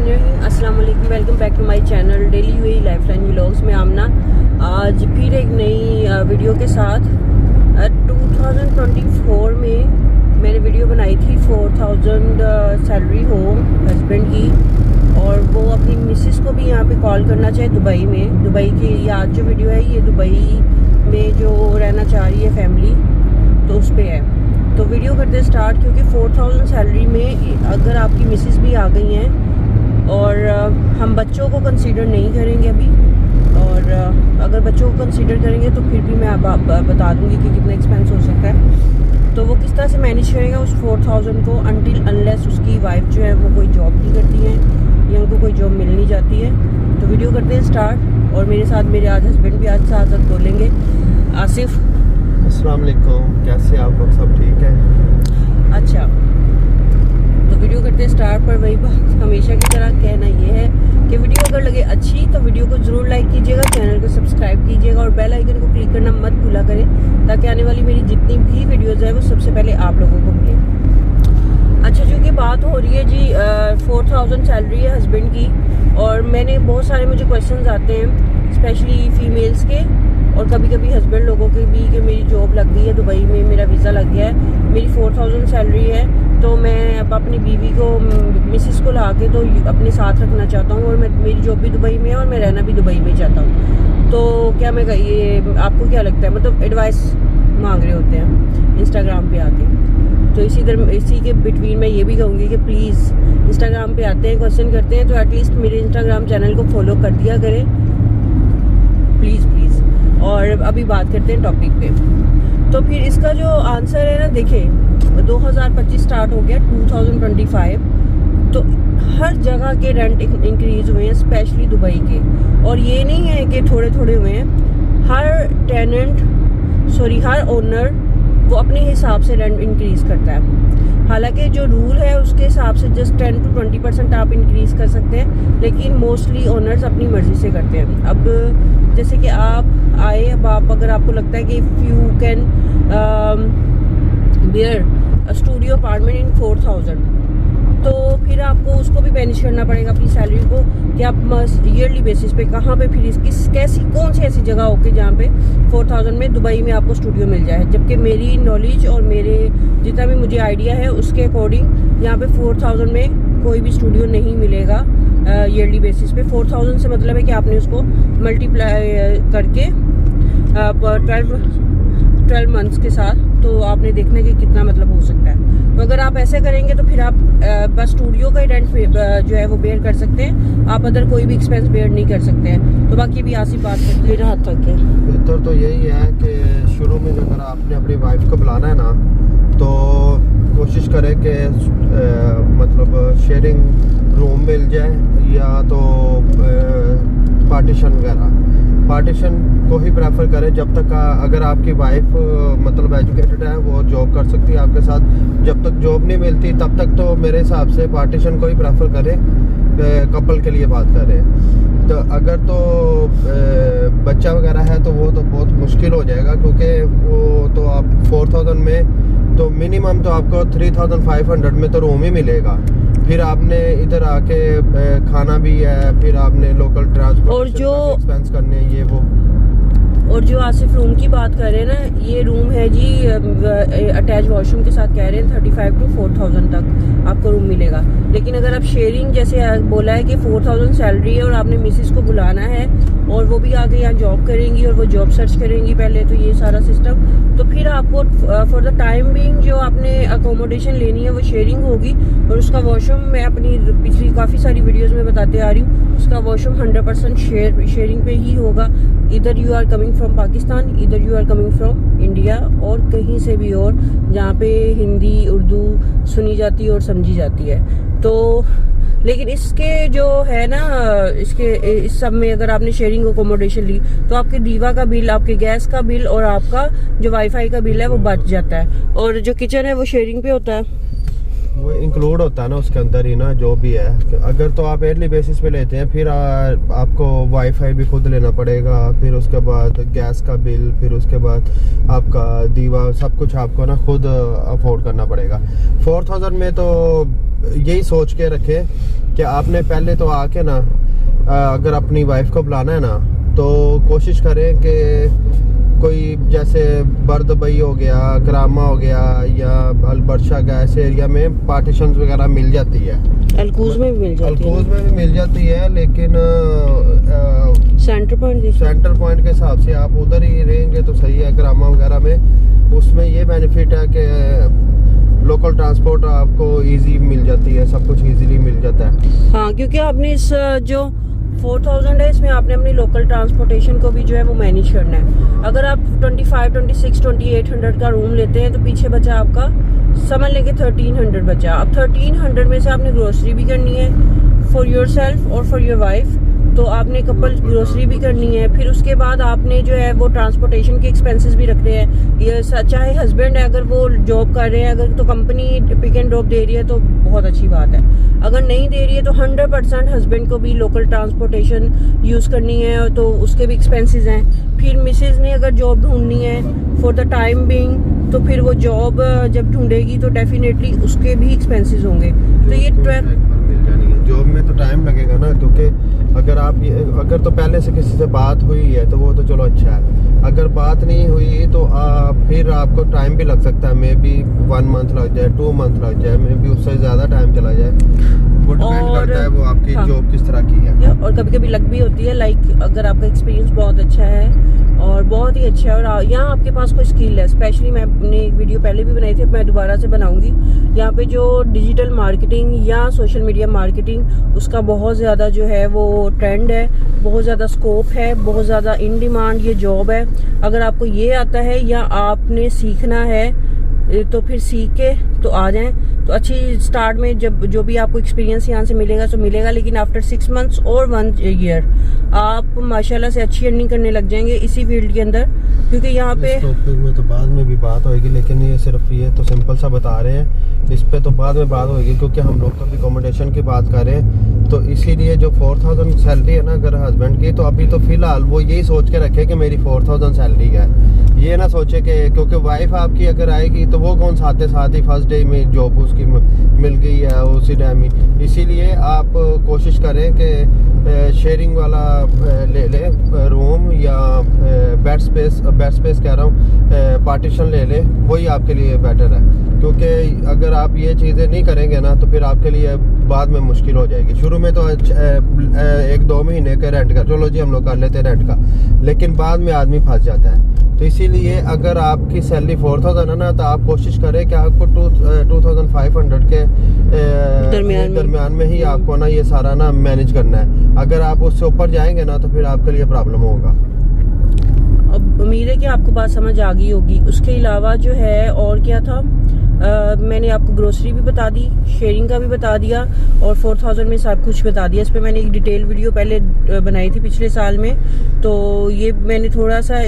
बिस्मिल्लाहिर्रहमानिर्रहीम। अस्सलाम वालेकुम, welcome back to my channel daily UAE lifeline vlogs में आमना। आज फिर एक नई वीडियो के साथ 2024 में मैंने वीडियो बनाई थी 4000 सैलरी हो हस्बैंड की, और वो अपनी मिसेस को भी यहाँ पे कॉल करना चाहे दुबई में। दुबई की ये आज जो वीडियो है ये दुबई में जो रहना चाह रही है फैमिली, तो उस पर है। तो वीडियो करते स्टार्ट, क्योंकि 4000 सैलरी में अगर आपकी मिसेस भी आ गई हैं और हम बच्चों को कंसीडर नहीं करेंगे अभी, और अगर बच्चों को कंसीडर करेंगे तो फिर भी मैं आप बता दूंगी कि कितना एक्सपेंस हो सकता है। तो वो किस तरह से मैनेज करेगा उस 4000 को, अनटिल अनलेस उसकी वाइफ जो है वो कोई जॉब नहीं करती है या उनको कोई जॉब मिल नहीं जाती है। तो वीडियो करते हैं स्टार्ट, और मेरे साथ मेरे आज हस्बैंड भी आज साथ बोलेंगे। आसिफ, अस्सलाम वालेकुम, कैसे आप लोग? सब ठीक है? अच्छा, तो वीडियो करते हैं स्टार्ट। पर वही बात हमेशा की तरह कहना ये है कि वीडियो अगर लगे अच्छी तो वीडियो को ज़रूर लाइक कीजिएगा, चैनल को सब्सक्राइब कीजिएगा और बेल आइकन को क्लिक करना मत भूला करें, ताकि आने वाली मेरी जितनी भी वीडियोज़ है वो सबसे पहले आप लोगों को मिले। अच्छा, चूँकि बात हो रही है जी 4000 सैलरी है हस्बैंड की, और मैंने बहुत सारे मुझे क्वेश्चन आते हैं स्पेशली फीमेल्स के, और कभी कभी हस्बैंड लोगों के भी, कि मेरी जॉब लग गई है दुबई में, मेरा वीज़ा लग गया है, मेरी 4000 सैलरी है, तो मैं अब अपनी बीवी को मिसेस को ला के तो अपने साथ रखना चाहता हूँ, और मेरी जॉब भी दुबई में है और मैं रहना भी दुबई में चाहता हूँ। तो क्या मैं ये आपको क्या लगता है, मतलब एडवाइस मांग रहे होते हैं इंस्टाग्राम पे आके। तो इसी के बिटवीन मैं ये भी कहूँगी कि प्लीज़ इंस्टाग्राम पे आते हैं, क्वेश्चन करते हैं, तो एटलीस्ट मेरे इंस्टाग्राम चैनल को फॉलो कर दिया करें प्लीज़ प्लीज़। और अभी बात करते हैं टॉपिक पे। तो फिर इसका जो आंसर है ना, देखिए 2025 स्टार्ट हो गया 2025, तो हर जगह के रेंट इंक्रीज हुए हैं, स्पेशली दुबई के। और ये नहीं है कि थोड़े थोड़े हुए हैं, हर ओनर वो अपने हिसाब से रेंट इंक्रीज करता है। हालांकि जो रूल है उसके हिसाब से जस्ट 10 to 20% आप इंक्रीज कर सकते हैं, लेकिन मोस्टली ओनर्स अपनी मर्जी से करते हैं। अब जैसे कि आप आए, अब आप अगर आपको लगता है कि if you can bear a studio apartment in 4000, तो फिर आपको उसको भी मैनेज करना पड़ेगा अपनी सैलरी को, कि आप ईयरली बेसिस पे कहाँ पे फिर कौन सी ऐसी जगह होके जहाँ पे 4000 में दुबई में आपको स्टूडियो मिल जाए। जबकि मेरी नॉलेज और मेरे जितना भी मुझे आइडिया है उसके अकॉर्डिंग यहाँ पे 4000 में कोई भी स्टूडियो नहीं मिलेगा ईयरली बेसिस पे। 4000 से मतलब है कि आपने उसको मल्टीप्लाई करके 12 मंथ्स के साथ, तो आपने देखना कि कितना मतलब हो सकता है। तो अगर आप ऐसे करेंगे तो फिर आप बस स्टूडियो का ही रेंट जो है वो बेयर कर सकते हैं, आप अदर कोई भी एक्सपेंस बेयर नहीं कर सकते हैं। तो बाकी भी आसिफ बात करते हैं रात तक है। बेहतर तो यही है कि शुरू में अगर आपने अपनी वाइफ को बुलाना है ना, तो कोशिश करें कि मतलब शेयरिंग रूम मिल जाए, या तो पार्टीशन को ही प्रेफर करें। जब तक अगर आपकी वाइफ मतलब एजुकेटेड है, वो जॉब कर सकती है आपके साथ, जब तक जॉब नहीं मिलती तब तक तो मेरे हिसाब से पार्टीशन को ही प्रेफर करें, कपल के लिए बात करें। तो अगर तो बच्चा वगैरह है तो वो तो बहुत मुश्किल हो जाएगा, क्योंकि वो तो आप 4000 में तो मिनिमम तो आपको 3500 में तो रूम ही मिलेगा। फिर आपने इधर आके खाना भी है, फिर आपने लोकल ट्रांसपोर्ट और जो एक्सपेंस करने ये वो। और जो आसिफ रूम की बात कर रहे हैं ना, ये रूम है जी अटैच वॉशरूम के साथ, कह रहे हैं 35 to 4000 तक आपको रूम मिलेगा। लेकिन अगर आप शेयरिंग, जैसे बोला है कि 4000 सैलरी है और आपने मिसेस को बुलाना है और वो भी आगे यहाँ जॉब करेंगी और वो जॉब सर्च करेंगी पहले, तो ये सारा सिस्टम, तो फिर आपको फॉर द टाइम बीइंग जो आपने अकोमोडेशन लेनी है वो शेयरिंग होगी। और उसका वॉशरूम मैं अपनी पिछली काफ़ी सारी वीडियोज़ में बताते आ रही हूँ, उसका वॉशरूम 100% शेयरिंग पे ही होगा। इधर you are coming from Pakistan, इधर you are coming from India, और कहीं से भी और जहाँ पे हिंदी उर्दू सुनी जाती है और समझी जाती है। तो लेकिन इसके जो है ना, इस सब में अगर आपने शेयरिंग अकोमोडेशन ली तो आपके दीवा का बिल, आपके गैस का बिल और आपका जो वाईफाई का बिल है वो बच जाता है। और जो किचन है वो शेयरिंग पे होता है, वो इंक्लूड होता है ना उसके अंदर ही ना, जो भी है। अगर तो आप ईयरली बेसिस पे लेते हैं, फिर आपको वाईफाई भी खुद लेना पड़ेगा, फिर उसके बाद गैस का बिल, फिर उसके बाद आपका दीवा, सब कुछ आपको ना खुद अफोर्ड करना पड़ेगा। 4000 में तो यही सोच के रखें कि आपने पहले तो आके ना, अगर अपनी वाइफ को बुलाना है ना, तो कोशिश करें कि कोई जैसे बर्दबई हो गया, करामा हो गया, या अलबर्शा का, ऐसे एरिया में पार्टीशन वगैरह मिल जाती है। अलकूज में भी मिल जाती है। अलकूज में भी मिल जाती है, लेकिन सेंटर पॉइंट के हिसाब से आप उधर ही रहेंगे तो सही है। करामा वगैरह में उसमें ये बेनिफिट है कि लोकल ट्रांसपोर्ट आपको इजी मिल जाती है, सब कुछ इजीली मिल जाता है। हाँ, क्योंकि आपने इस जो 4000 है, इसमें आपने अपनी लोकल ट्रांसपोर्टेशन को भी जो है वो मैनेज करना है। अगर आप 25, 26, 2800 का रूम लेते हैं तो पीछे बचा आपका, समझ लेंगे 1300 बचा। अब 1300 में से आपने ग्रोसरी भी करनी है फॉर योर सेल्फ और फॉर योर वाइफ, तो आपने कपल ग्रोसरी भी करनी है। फिर उसके बाद आपने जो है वो ट्रांसपोर्टेशन के एक्सपेंसेस भी रखने हैं। ये चाहे हस्बैंड है, अगर वो जॉब कर रहे हैं, अगर तो कंपनी पिक एंड ड्रॉप दे रही है तो बहुत अच्छी बात है। अगर नहीं दे रही है तो 100% हस्बैंड को भी लोकल ट्रांसपोर्टेशन यूज़ करनी है, तो उसके भी एक्सपेंसेस हैं। फिर मिसेज ने अगर जॉब ढूंढनी है फॉर द टाइम बिंग, तो फिर वो जॉब जब ढूंढेगी तो डेफिनेटली उसके भी एक्सपेंसेस होंगे। तो ये जॉब में तो टाइम लगेगा ना, क्योंकि अगर तो पहले से किसी से बात हुई है तो वो तो चलो अच्छा है। अगर बात नहीं हुई तो फिर आपको टाइम भी लग सकता है, मे बी 1 मंथ लग जाए, 2 मंथ लग जाए, मे बी उससे ज़्यादा टाइम चला जाए। वो डिपेंड करता है वो आपकी जॉब किस तरह की है। और कभी कभी लग भी होती है, लाइक अगर आपका एक्सपीरियंस बहुत अच्छा है और बहुत ही अच्छा है, और यहाँ आपके पास कोई स्किल है, स्पेशली मैंने एक वीडियो पहले भी बनाई थी, मैं दोबारा से बनाऊंगी। यहाँ पे जो डिजिटल मार्केटिंग या सोशल मीडिया मार्केटिंग, उसका बहुत ज़्यादा जो है वो ट्रेंड है, बहुत ज़्यादा स्कोप है, बहुत ज़्यादा इन डिमांड ये जॉब है। अगर आपको ये आता है या आपने सीखना है तो फिर सीख के तो आ जाएं। तो अच्छी स्टार्ट में जब जो भी आपको एक्सपीरियंस यहाँ से मिलेगा तो मिलेगा, लेकिन आफ्टर 6 मंथ्स और 1 ईयर आप माशाल्लाह से अच्छी अर्निंग करने लग जाएंगे इसी फील्ड के अंदर। क्योंकि यहाँ पे इस टॉपिक में तो बाद में भी बात होगी, लेकिन ये सिर्फ ये तो सिंपल सा बता रहे हैं, इस पे तो बाद में बात होगी, क्योंकि हम लोग तो अभी अकोमोडेशन की बात कर रहे हैं। तो इसीलिए जो 4000 सैलरी है ना अगर हस्बैंड की, तो अभी तो फिलहाल वो यही सोच के रखे कि मेरी 4000 सैलरी है। ये ना सोचे कि क्योंकि वाइफ आपकी अगर आएगी तो वो कौन साथ ही फर्स्ट डे में जॉब उसकी मिल गई है उसी टाइम ही। इसीलिए आप कोशिश करें कि शेयरिंग वाला ले ले रूम, या बेड स्पेस कह रहा हूँ, पार्टीशन ले ले, वही आपके लिए बेटर है। क्योंकि अगर आप ये चीज़ें नहीं करेंगे ना तो फिर आपके लिए बाद में मुश्किल हो जाएगी। शुरू में तो 1-2 महीने का रेंट का चलो जी हम लोग कर लेते हैं रेंट का, लेकिन बाद में आदमी फंस जाता है। तो इसीलिए अगर आपकी सैलरी 4000 है ना, तो आप कोशिश करें कि आपको 2500 के दरमियान में ही आपको ना ये सारा ना मैनेज करना है। अगर आप उससे ऊपर जाएंगे ना तो फिर आपके लिए प्रॉब्लम होगा। अब उम्मीद है कि आपको बात समझ आ गई होगी। उसके अलावा जो है और क्या था, मैंने आपको ग्रोसरी भी बता दी, शेयरिंग का भी बता दिया, और 4000 में सब कुछ बता दिया। इस पर मैंने एक डिटेल वीडियो पहले बनाई थी पिछले साल में, तो ये मैंने थोड़ा सा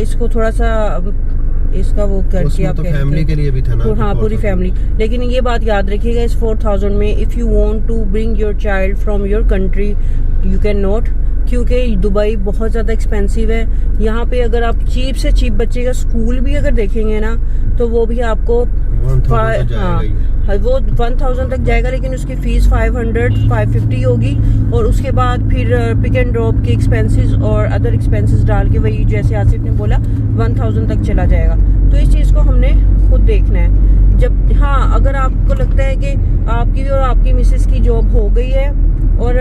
इसका वो करके आप तो फैमिली के लिए भी था ना। तो हाँ, पूरी फैमिली। लेकिन ये बात याद रखिएगा, इस 4000 में if you want to bring your child from your country you can not, क्योंकि दुबई बहुत ज़्यादा एक्सपेंसिव है। यहाँ पे अगर आप चीप से चीप बच्चे का स्कूल भी अगर देखेंगे ना तो वो भी आपको 1000 तक जाएगा, लेकिन उसकी फीस 550 होगी, और उसके बाद फिर पिक एंड ड्रॉप के एक्सपेंसेस और अदर एक्सपेंसेस डाल के वही जैसे आसिफ ने बोला 1000 तक चला जाएगा। तो इस चीज़ को हमने खुद देखना है। जब हाँ, अगर आपको लगता है कि आपकी और आपकी मिसेस की जॉब हो गई है और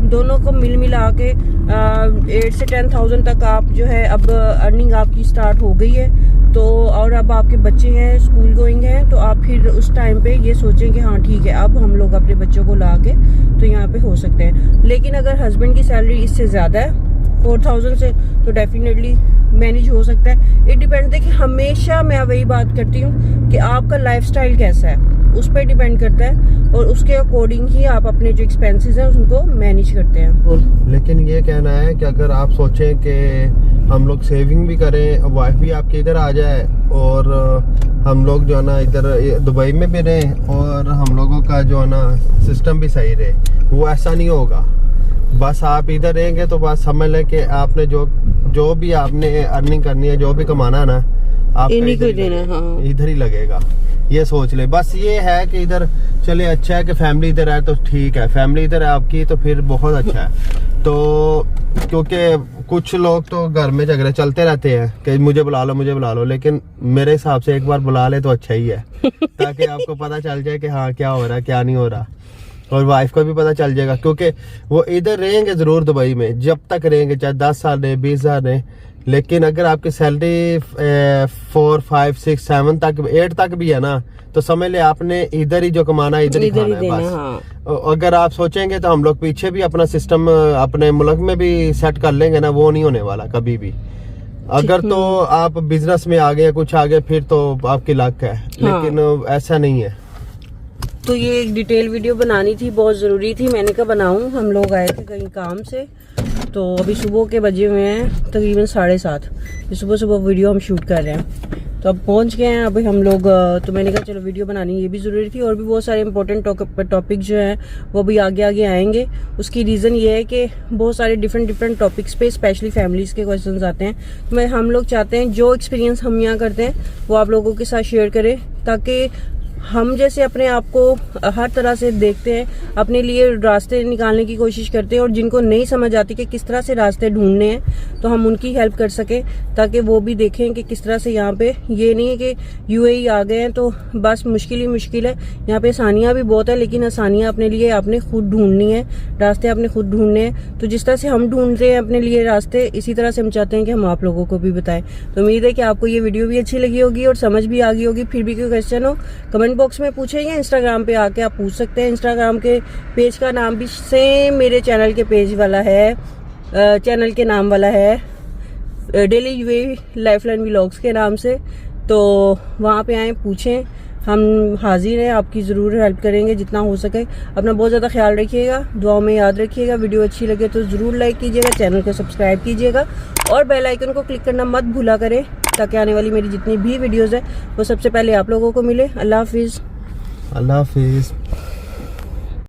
दोनों को मिला के 8 से 10,000 तक आप जो है अब अर्निंग आपकी स्टार्ट हो गई है, तो और अब आपके बच्चे हैं स्कूल गोइंग हैं, तो आप फिर उस टाइम पे ये सोचें कि हाँ ठीक है अब हम लोग अपने बच्चों को ला के तो यहाँ पे हो सकते हैं। लेकिन अगर हस्बैंड की सैलरी इससे ज़्यादा है 4000 से, तो डेफिनेटली मैनेज हो सकता है। इट डिपेंड्स है कि हमेशा मैं वही बात करती हूँ कि आपका लाइफस्टाइल कैसा है। उस पर डिपेंड करता है और उसके अकॉर्डिंग ही आप अपने जो एक्सपेंसेस हैं उनको मैनेज करते हैं। लेकिन ये कहना है कि अगर आप सोचें कि हम लोग सेविंग भी करें, वाइफ भी आपके इधर आ जाए और हम लोग जो है ना इधर दुबई में भी रहें और हम लोगों का जो है ना सिस्टम भी सही रहे, वो ऐसा नहीं होगा। बस आप इधर रहेंगे तो बस समझ लें कि आपने जो भी आपने अर्निंग करनी है, जो भी कमाना है ना, आपका इधर ही लगेगा। ये सोच ले। बस ये है कि इधर चले, अच्छा है कि फैमिली इधर है तो ठीक है, फैमिली इधर है आपकी तो फिर बहुत अच्छा है। तो क्योंकि कुछ लोग तो घर में झगड़े चलते रहते हैं कि मुझे बुला लो, लेकिन मेरे हिसाब से एक बार बुला ले तो अच्छा ही है, ताकि आपको पता चल जाए कि हाँ क्या हो रहा है क्या नहीं हो रहा, और वाइफ को भी पता चल जाएगा। क्योंकि वो इधर रहेंगे जरूर दुबई में, जब तक रहेंगे, चाहे 10 साल रहे 20 साल रहे, लेकिन अगर आपकी सैलरी 4, 5, 6, 7 तक 8 तक भी है ना, तो समझ ले आपने इधर ही जो कमाना है इधर ही खाना है बस। हाँ। अगर आप सोचेंगे तो हम लोग पीछे भी अपना सिस्टम अपने मुल्क में भी सेट कर लेंगे ना, वो नहीं होने वाला कभी भी। अगर तो आप बिजनेस में आ गए, कुछ आ गए, फिर तो आपकी लक है, लेकिन ऐसा नहीं है। तो ये एक डिटेल वीडियो बनानी थी, बहुत ज़रूरी थी, मैंने कहा बनाऊं। हम लोग आए थे कहीं काम से, तो अभी सुबह के बजे हुए हैं तकरीबन 7:30। सुबह वीडियो हम शूट कर रहे हैं, तो अब पहुंच गए हैं अभी हम लोग। तो मैंने कहा चलो वीडियो बनानी ये भी ज़रूरी थी, और भी बहुत सारे इंपॉर्टेंट टॉपिक जो हैं वो भी आगे आएंगे। उसकी रीज़न ये है कि बहुत सारे डिफरेंट टॉपिक्स पे स्पेशली फैमिलीज़ के क्वेश्चंस आते हैं। तो हम लोग चाहते हैं जो एक्सपीरियंस हम यहाँ करते हैं वो आप लोगों के साथ शेयर करें, ताकि हम जैसे अपने आप को हर तरह से देखते हैं, अपने लिए रास्ते निकालने की कोशिश करते हैं, और जिनको नहीं समझ आती कि किस तरह से रास्ते ढूंढने हैं, तो हम उनकी हेल्प कर सकें, ताकि वो भी देखें कि किस तरह से यहाँ पे, ये नहीं है कि यूएई आ गए हैं तो बस मुश्किल ही मुश्किल है। यहाँ पे आसानियाँ भी बहुत है, लेकिन आसानियाँ अपने लिए आपने खुद ढूंढनी है, रास्ते आपने खुद ढूंढने हैं। तो जिस तरह से हम ढूंढ रहे हैं अपने लिए रास्ते, इसी तरह से हम चाहते हैं कि हम आप लोगों को भी बताएं। तो उम्मीद है कि आपको ये वीडियो भी अच्छी लगी होगी और समझ भी आ गई होगी। फिर भी कोई क्वेश्चन हो कमेंट बॉक्स में पूछें, या इंस्टाग्राम पे आके आप पूछ सकते हैं। इंस्टाग्राम के पेज का नाम भी सेम मेरे चैनल के पेज वाला है, चैनल के नाम वाला है, डेली यूएई लाइफलाइन व्लॉग्स के नाम से। तो वहाँ पे आए, पूछें, हम हाजिर हैं, आपकी ज़रूर हेल्प करेंगे जितना हो सके। अपना बहुत ज़्यादा ख्याल रखिएगा, दुआओं में याद रखिएगा। वीडियो अच्छी लगे तो ज़रूर लाइक कीजिएगा, चैनल को सब्सक्राइब कीजिएगा और बेल आइकन को क्लिक करना मत भूला करें, ताकि आने वाली मेरी जितनी भी वीडियोज़ है वो सबसे पहले आप लोगों को मिले। अल्लाह हाफिज़। अल्लाह हाफिज़।